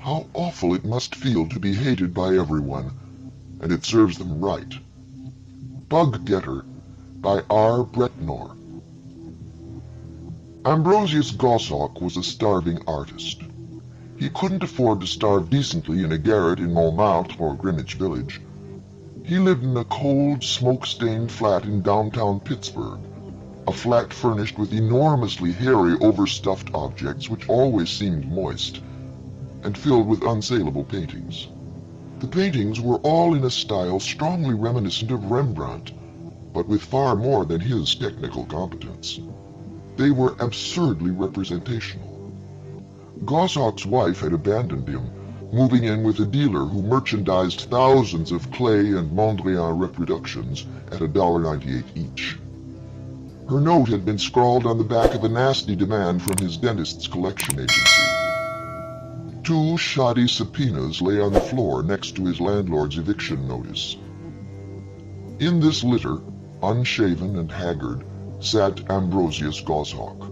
How awful it must feel to be hated by everyone, and it serves them right. Bug Getter by R. Bretnor. Ambrosius Goshawk was a starving artist. He couldn't afford to starve decently in a garret in Montmartre or Greenwich Village. He lived in a cold, smoke-stained flat in downtown Pittsburgh, a flat furnished with enormously hairy, overstuffed objects which always seemed moist, and filled with unsaleable paintings. The paintings were all in a style strongly reminiscent of Rembrandt, but with far more than his technical competence. They were absurdly representational. Goshawk's wife had abandoned him, moving in with a dealer who merchandised thousands of clay and Mondrian reproductions at $1.98 each. Her note had been scrawled on the back of a nasty demand from his dentist's collection agency. 2 shoddy subpoenas lay on the floor next to his landlord's eviction notice. In this litter, unshaven and haggard, sat Ambrosius Goshawk.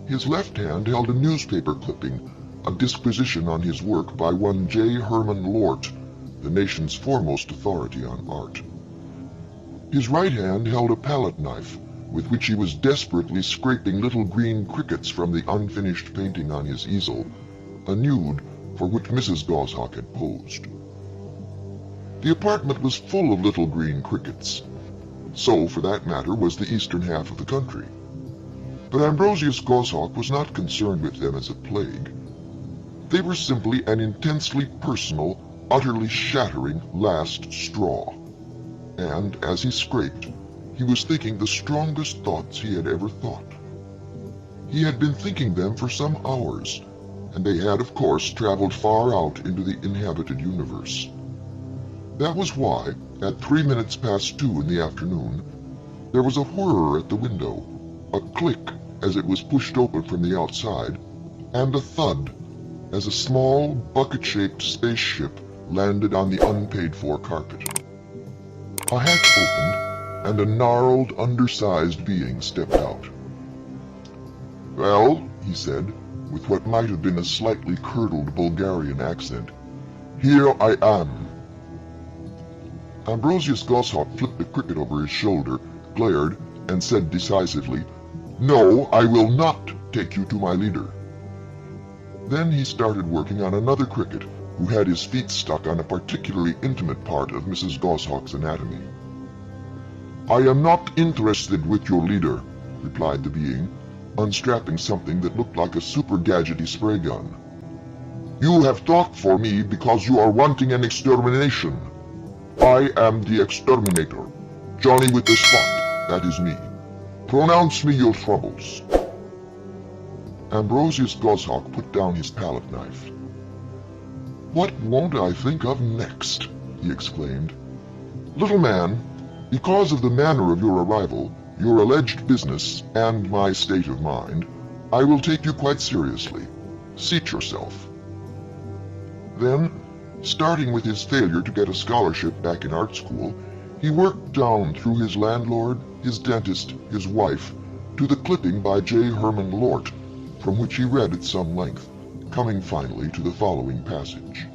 His left hand held a newspaper clipping, a disquisition on his work by one J. Herman Lort, the nation's foremost authority on art. His right hand held a palette knife, with which he was desperately scraping little green crickets from the unfinished painting on his easel, a nude for which Mrs. Goshawk had posed. The apartment was full of little green crickets. So, for that matter, was the eastern half of the country. But Ambrosius Goshawk was not concerned with them as a plague. They were simply an intensely personal, utterly shattering last straw. And, as he scraped, he was thinking the strongest thoughts he had ever thought. He had been thinking them for some hours, and they had, of course, traveled far out into the inhabited universe. That was why, at 2 in the afternoon, there was a whirr at the window, a click as it was pushed open from the outside, and a thud as a small, bucket-shaped spaceship landed on the unpaid-for carpet. A hatch opened, and a gnarled, undersized being stepped out. "Well," he said, with what might have been a slightly curdled Bulgarian accent, "here I am." Ambrosius Goshawk flipped the cricket over his shoulder, glared, and said decisively, "No, I will not take you to my leader." Then he started working on another cricket, who had his feet stuck on a particularly intimate part of Mrs. Goshawk's anatomy. "I am not interested with your leader," replied the being, unstrapping something that looked like a super-gadgety spray gun. "You have talked for me because you are wanting an extermination. I am the exterminator. Johnny with the spot, that is me. Pronounce me your troubles." Ambrosius Goshawk put down his palette knife. "What won't I think of next?" he exclaimed. "Little man, because of the manner of your arrival, your alleged business, and my state of mind, I will take you quite seriously. Seat yourself." Then, starting with his failure to get a scholarship back in art school, he worked down through his landlord, his dentist, his wife, to the clipping by J. Herman Lort, from which he read at some length, coming finally to the following passage.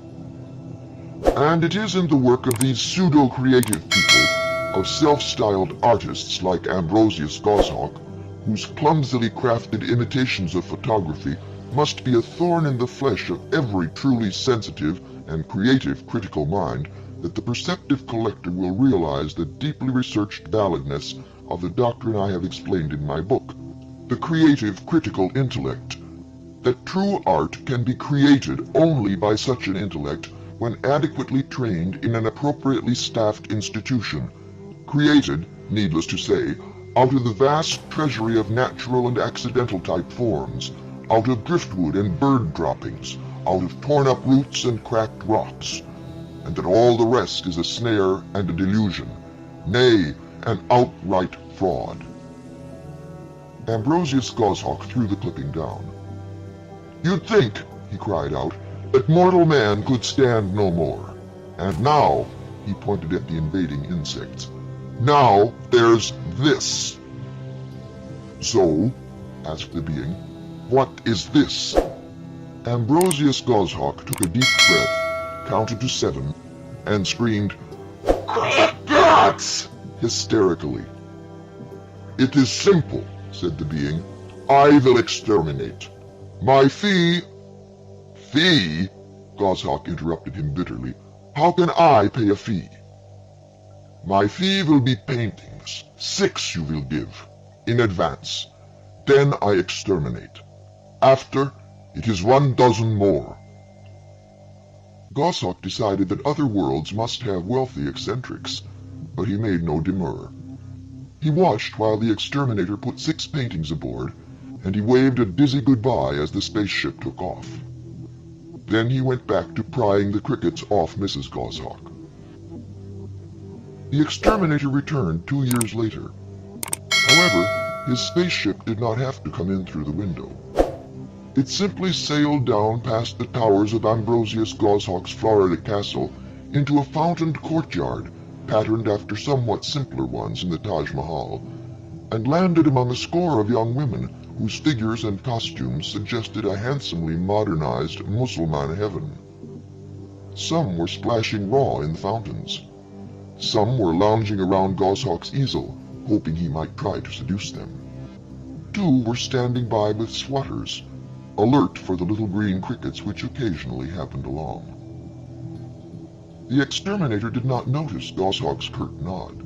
"And it is in the work of these pseudo-creative people, of self-styled artists like Ambrosius Goshawk, whose clumsily crafted imitations of photography must be a thorn in the flesh of every truly sensitive and creative critical mind, that the perceptive collector will realize the deeply researched validness of the doctrine I have explained in my book, the creative critical intellect, that true art can be created only by such an intellect when adequately trained in an appropriately staffed institution, created, needless to say, out of the vast treasury of natural and accidental type forms, out of driftwood and bird droppings, out of torn-up roots and cracked rocks, and that all the rest is a snare and a delusion, nay, an outright fraud." Ambrosius Goshawk threw the clipping down. "You'd think," he cried out, "that mortal man could stand no more. And now," he pointed at the invading insects, "now there's this." "So," asked the being, "what is this?" Ambrosius Goshawk took a deep breath, counted to 7, and screamed, "Crickets!" hysterically. "It is simple," said the being. "I will exterminate. My fee—" "Fee?" Goshawk interrupted him bitterly. "How can I pay a fee?" "My fee will be paintings. 6 you will give, in advance. Then I exterminate. After, it is 1 dozen more." Goshawk decided that other worlds must have wealthy eccentrics, but he made no demur. He watched while the exterminator put 6 paintings aboard, and he waved a dizzy goodbye as the spaceship took off. Then he went back to prying the crickets off Mrs. Goshawk. The exterminator returned 2 years later. However, his spaceship did not have to come in through the window. It simply sailed down past the towers of Ambrosius Goshawk's Florida castle into a fountained courtyard patterned after somewhat simpler ones in the Taj Mahal, and landed among a score of young women whose figures and costumes suggested a handsomely modernized Mussulman heaven. Some were splashing raw in the fountains. Some were lounging around Goshawk's easel, hoping he might try to seduce them. 2 were standing by with swatters, alert for the little green crickets which occasionally happened along. The exterminator did not notice Goshawk's curt nod.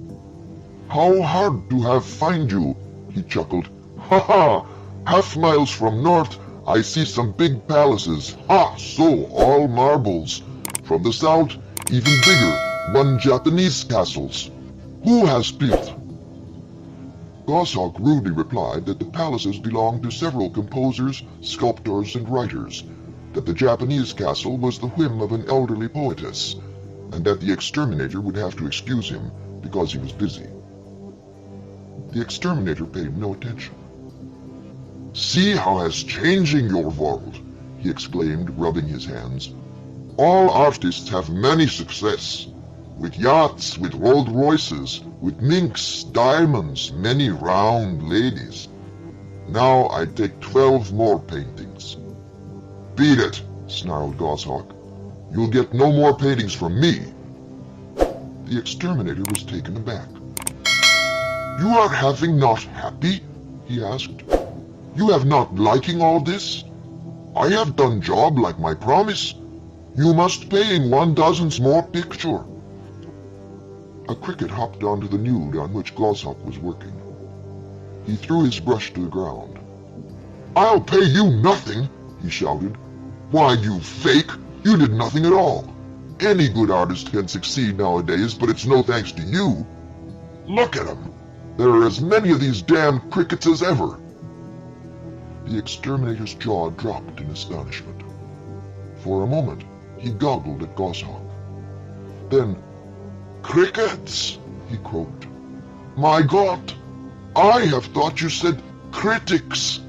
"How hard to have find you," he chuckled. "Ha ha! Half miles from north, I see some big palaces. Ha! So, all marbles. From the south, even bigger, 1 Japanese castles. Who has built?" Goshawk rudely replied that the palaces belonged to several composers, sculptors, and writers, that the Japanese castle was the whim of an elderly poetess, and that the exterminator would have to excuse him because he was busy. The exterminator paid no attention. "See how has changing your world," he exclaimed, rubbing his hands. "All artists have many success. With yachts, with Rolls-Royces, with minks, diamonds, many round ladies. Now I take 12 more paintings." "Beat it," snarled Goshawk. "You'll get no more paintings from me." The exterminator was taken aback. "You are having not happy?" he asked. "You have not liking all this? I have done job like my promise. You must paying 1 dozen more picture." A cricket hopped onto the nude on which Goshawk was working. He threw his brush to the ground. "I'll pay you nothing," he shouted. "Why, you fake! You did nothing at all. Any good artist can succeed nowadays, but it's no thanks to you. Look at 'em. There are as many of these damn crickets as ever." The exterminator's jaw dropped in astonishment. For a moment, he goggled at Goshawk. Then, "Crickets!" he croaked. "My God! I have thought you said critics!"